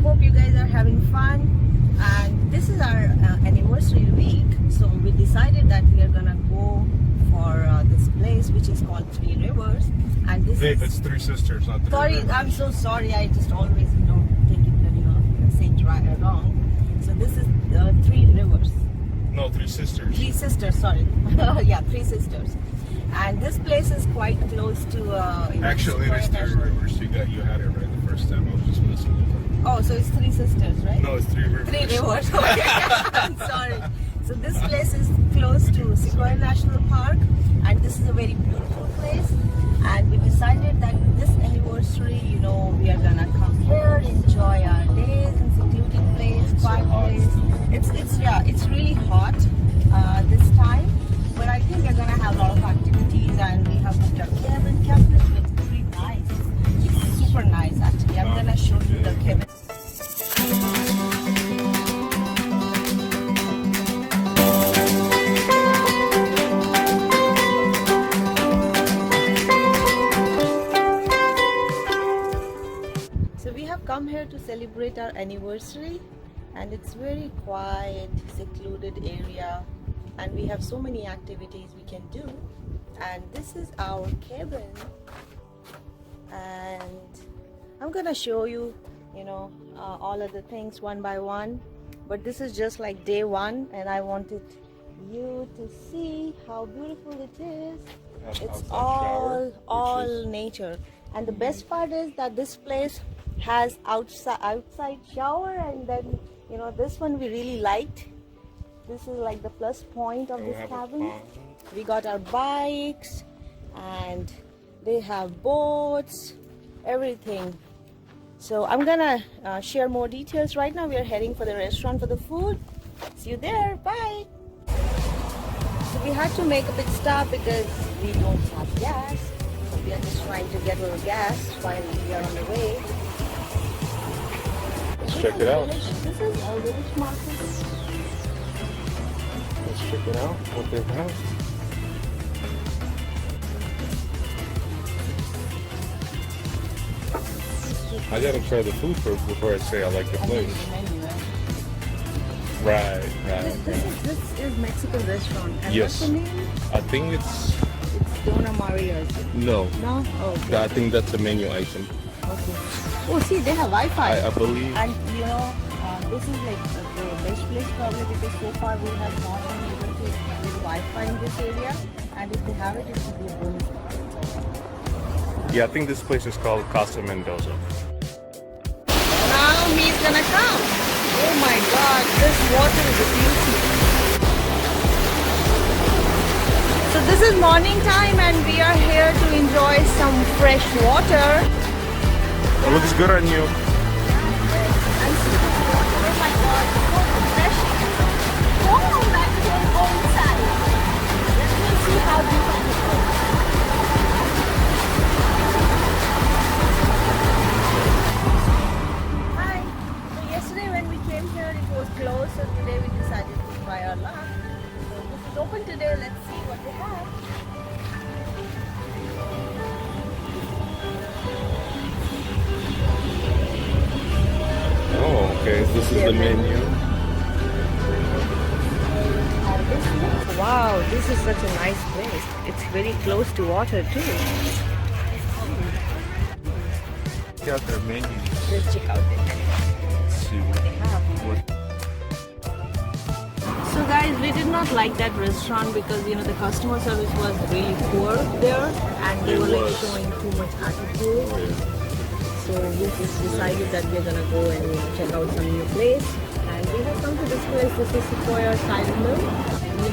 hope you guys are having fun. And this is our anniversary week, so we decided that we are gonna go for this place which is called Three Rivers. And this Babe, it's Three Sisters, not Three sorry, Rivers. I'm so sorry. I just always take it say it right or wrong. So this is Three Rivers. No, Three Sisters. Three Sisters, sorry. Yeah, Three Sisters. And this place is quite close to. Actually, it is Three Rivers. You had it right the first time. I was just messing with it. Oh, so it's Three Sisters, right? No, it's Three Rivers. Three Rivers. Okay. I'm sorry. So this place is close to Sequoia National Park, and this is a very beautiful place. And we decided that this anniversary, we are gonna come here, enjoy our days in secluded place, quiet place. It's really hot this time, but I think we're gonna have a lot of activities, and we have booked our cabin. Cabin is pretty nice. It's super nice actually. I'm gonna show you the cabin. So we have come here to celebrate our anniversary, and it's very quiet, secluded area, and we have so many activities we can do. And this is our cabin, and I'm gonna show you all of the things one by one, but this is just like day one, and I wanted you to see how beautiful it is. It's all nature, and the best part is that this place has outside shower, and then this one we really liked. This is like the plus point of this cabin. We got our bikes, and they have boats, everything. So I'm gonna share more details. Right now we are heading for the restaurant for the food. See you there. Bye. So we had to make a pit stop because we don't have gas. So we are just trying to get a little gas while we are on the way. Let's check it out. This is a village market. Let's check it out. What they have. I gotta try the food first before I say I like the place. Right. This is Mexican restaurant. And Yes. what's the name? I think it's Dona Maria's. no. No? Oh, okay. I think that's a menu item. Okay. Oh, see, they have Wi-Fi. I believe. And this is like the best place probably, because so far we have not been able to get Wi-Fi in this area. And if they have it, it should be a bonus. Yeah, I think this place is called Casa Mendoza. Now he's gonna come. Oh my God, this water is a beauty. So this is morning time, and we are here to enjoy some fresh water. It looks good on you. And see this water. Oh my God, so refreshing. Oh, back here, go inside. Let me see how beautiful it is. Hi. So yesterday when we came here, it was closed, so today we decided to try our luck. So this is open today. Let's see what they have. Oh, okay. This is the menu. Wow, this is such a nice place. It's very close to water too. Check out their menu. Let's check out the menu. Let's see what They have. So guys, we did not like that restaurant because the customer service was really poor there, and they were like showing too much attitude. Oh, yeah. So we just decided that we're gonna go and check out some new place. And we have come to this place. This is Sequoia Cider Mill.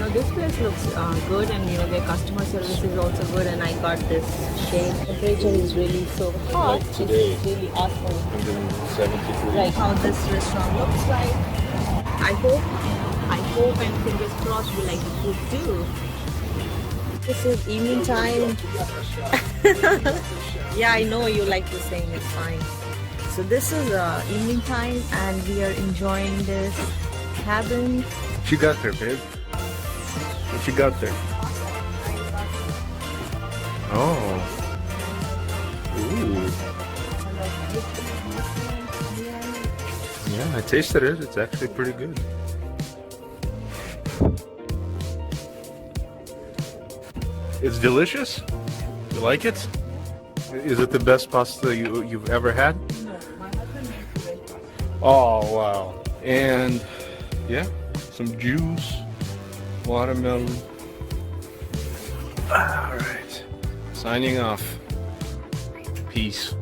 This place looks good, and their customer service is also good. And I got this shake. Temperature is really so hot. Like today. It's really awesome. 170 Like how this restaurant looks like. I hope and fingers crossed we like the food too. This is evening time. Yeah, I know you like the same, it's fine. So this is evening time, and we are enjoying this cabin. She got there, babe. What you got there? Oh. Ooh. Yeah, I tasted it. It's actually pretty good. It's delicious. You like it? Is it the best pasta you've ever had? No, my husband makes great pasta. Oh wow! And yeah, some juice, watermelon. All right, signing off. Peace.